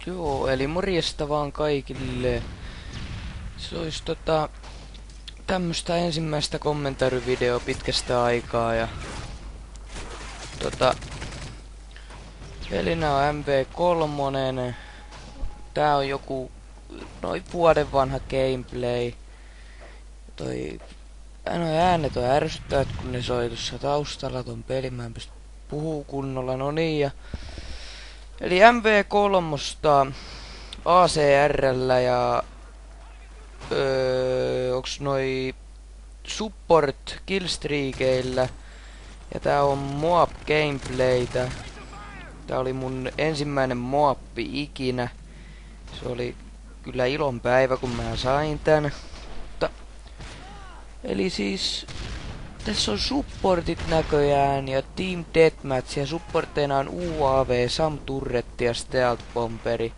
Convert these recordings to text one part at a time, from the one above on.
Joo, eli morjesta vaan kaikille. Se olisi tämmöstä ensimmäistä kommentaarivideoa pitkästä aikaa ja pelinä on MV3. Tää on joku noin vuoden vanha gameplay. Noi äänet on ärsyttävät, kun ne soi tuossa taustalla ton pelin. Mä en pysty puhuu kunnolla, no niin. Eli MV3 ACR:llä ja onks noi support killstreakeillä. Ja tää on Moab gameplaytä. Tää oli mun ensimmäinen Moabbi ikinä. Se oli kyllä ilonpäivä, kun mä sain tän. Eli siis tässä on supportit näköjään ja Team Deathmatch ja supporteina on UAV, Sam Turretti ja Stealth Bomberi.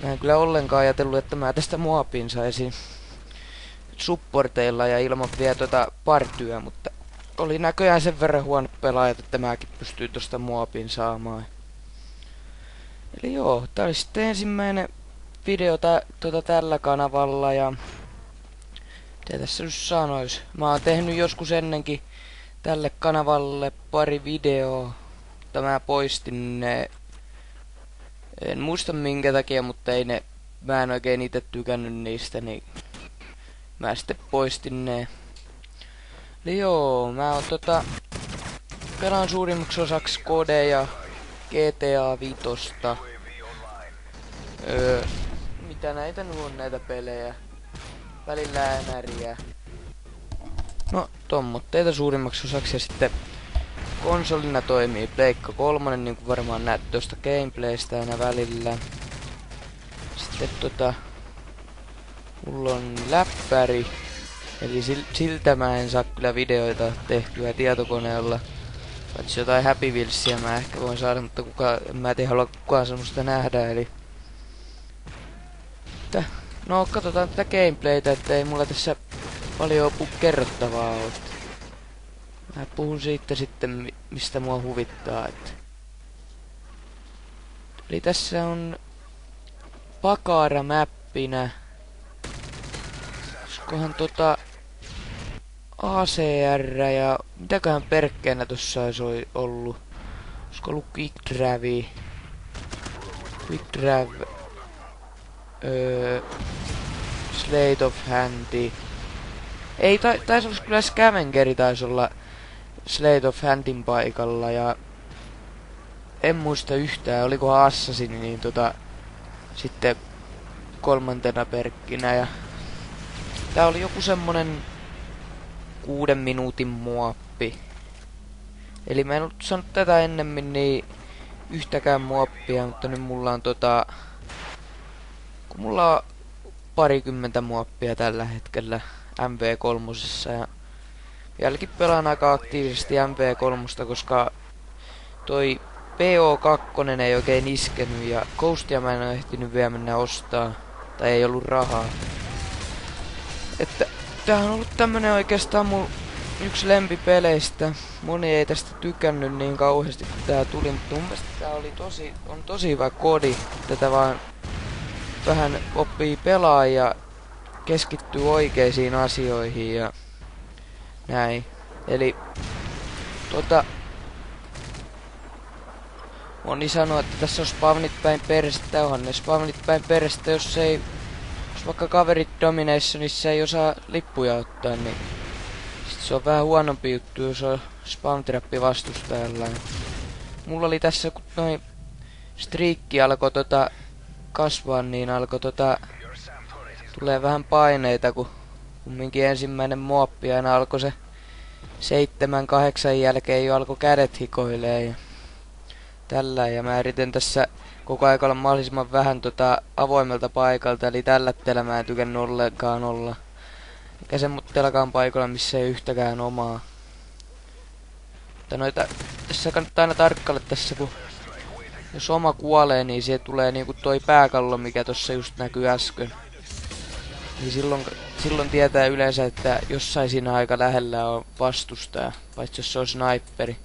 Mä en kyllä ollenkaan ajatellut, että mä tästä Moabin saisin supporteilla ja ilman vielä partyä, mutta oli näköjään sen verran huono pelaajat, että mäkin pystyin tosta Moabin saamaan. Eli joo, tää oli sitten ensimmäinen video tällä kanavalla ja mitä tässä nyt sanois? Mä oon tehnyt joskus ennenkin tälle kanavalle pari videoa, mutta mä poistin ne. En muista minkä takia, mutta mä en oikein itse tykännyt niistä, niin mä sitten poistin ne. Eli joo, mä oon pelaan suurimmaksi osaksi Kode ja GTA 5. Mitä näitä nyt on näitä pelejä? Välillä NRiä. No, tommotteita suurimmaksi osaksi ja sitten konsolina toimii Pleikka 3, niin kuin varmaan näet tuosta gameplaystä aina välillä. Sitten mulla on läppäri, eli siltä mä en saa kyllä videoita tehtyä tietokoneella. Paitsi jotain Happy Wheelsia mä ehkä voin saada, mutta mä en halua kukaan semmoista nähdä, eli no, katsotaan tätä gameplaytä, ettei mulla tässä paljon kerrottavaa ole. Mä puhun siitä sitten, mistä mua huvittaa. Eli tässä on Pakara-mäppinä. Olisikohan ACR ja mitäköhän perkkeenä tossa olisi ollut? Olisiko ollut Quick Dravi? Quick Drav. Slate of Handy. Ei, taisi olla kyllä Scavengeri taisi olla Slate of Handin paikalla ja en muista yhtään, oliko Assassin niin sitten kolmantena perkkinä ja tää oli joku semmonen 6 minuutin muoppi. Eli mä en ollut saanut tätä ennemmin niin yhtäkään muoppia, mutta nyt mulla on kun mulla on parikymmentä muoppia tällä hetkellä MV3 ja vieläkin pelaan aika aktiivisesti MV3, koska toi PO2 ei oikein iskenyt ja Ghostia mä en oo ehtinyt vielä mennä ostaa, tai ei ollut rahaa. Että tää on ollut tämmönen oikeastaan mun yksi lempipeleistä. Moni ei tästä tykännyt niin kauheasti kun tää tuli, mutta mun mielestä tää oli tosi hyvä kodi. Tätä vaan vähän oppii pelaa ja keskittyy oikeisiin asioihin ja näin. Eli moni sanoo, että tässä on spawnit päin perästä. Onhan ne spawnit päin perästä, jos vaikka kaverit Dominationissa ei osaa lippuja ottaa, niin sit se on vähän huonompi juttu, jos on spawn-trappi vastustajalla. Mulla oli tässä, kun noin striikki alkoi kasvaa, niin alkoi tulee vähän paineita, kun kumminkin ensimmäinen muoppi aina alkoi se 7-8 jälkeen jo alkoi kädet hikoilee ja tällä, ja mä yritän tässä koko ajan olla mahdollisimman vähän avoimelta paikalta, eli tällä mä en tykännyt ollenkaan olla. Eikä semmoittelakaan paikalla, missä ei yhtäkään omaa. Mutta tässä kannattaa aina tarkkailla tässä, kun jos oma kuolee, niin siihen tulee niinku toi pääkallo, mikä tossa just näkyy äsken. Niin silloin tietää yleensä, että jossain siinä aika lähellä on vastustaja, paitsi jos se on sniperi.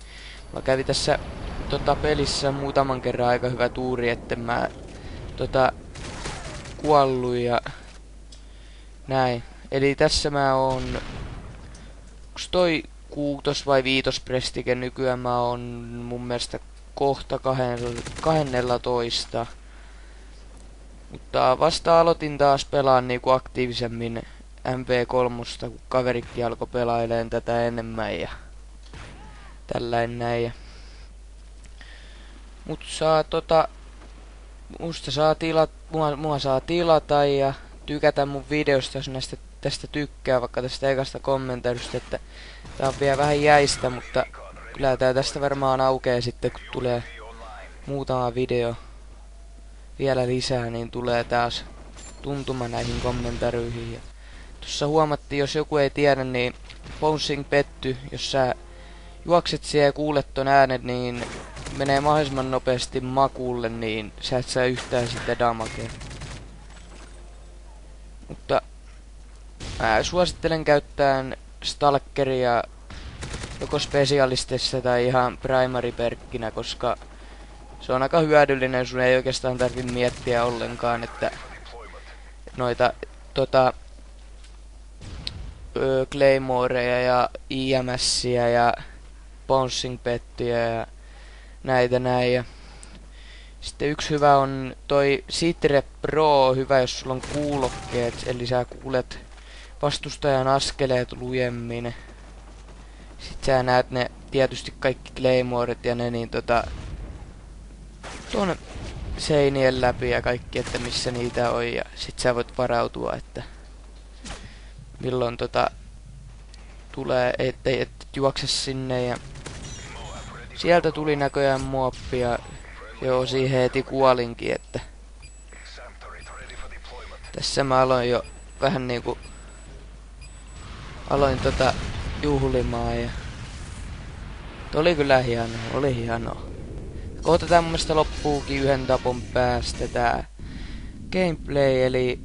Mä kävin tässä pelissä muutaman kerran aika hyvä tuuri, etten mä kuollut ja näin. Eli tässä mä oon... Onks toi 6 vai 5 prestike nykyään? Mä oon mun mielestä kohta 12. Mutta vasta aloitin taas pelaan niinku aktiivisemmin MV3, kun kaverikki alkoi pelaileen tätä enemmän ja tällainen näin. Mut saa musta saa mua saa tilata ja tykätä mun videosta, jos tästä tykkää, vaikka tästä ekasta kommentarista, että tää on vielä vähän jäistä, mutta kyllä tää tästä varmaan aukeaa sitten, kun tulee muutama video vielä lisää, niin tulee taas tuntuma näihin kommentaryihin. Ja tuossa huomattiin, jos joku ei tiedä, niin bouncing petty, jos sä juokset siellä ja kuulet ton äänet, niin menee mahdollisimman nopeasti makuulle, niin sä et saa yhtään sitten damagea. Mutta mä suosittelen käyttämään stalkeria joko specialistissa tai ihan primary perkkinä, koska se on aika hyödyllinen, sun ei oikeastaan tarvi miettiä ollenkaan, että noita Claymoreja ja IMSiä ja Bouncing Pettyjä ja näitä näin. Ja sitten yksi hyvä on toi Citre Pro, hyvä jos sulla on kuulokkeet, eli sä kuulet vastustajan askeleet lujemmin. Sitten sä näet ne tietysti kaikki Claymoret ja ne niin tuonne seinien läpi ja kaikki, että missä niitä on, ja sit sä voit varautua, että milloin tulee, ettei juokse sinne. Ja sieltä tuli näköjään muoppia. Joo, siihen heti kuolinkin, että tässä mä aloin jo vähän niinku juhlimaan ja oli kyllä hienoa, oli hienoa. Kohta tää mun mielestä loppuukin yhden tapon päästä tää gameplay, eli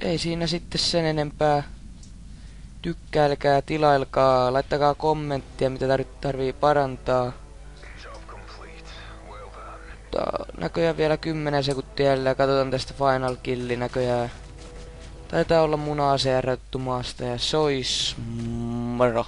ei siinä sitten sen enempää. Tykkäilkää, tilailkaa, laittakaa kommenttia mitä tarvii parantaa. Näköjään vielä 10 sekuntia ja katsotaan tästä final killi näköjään. Taitaa olla mun ACR maasta ja sois moro.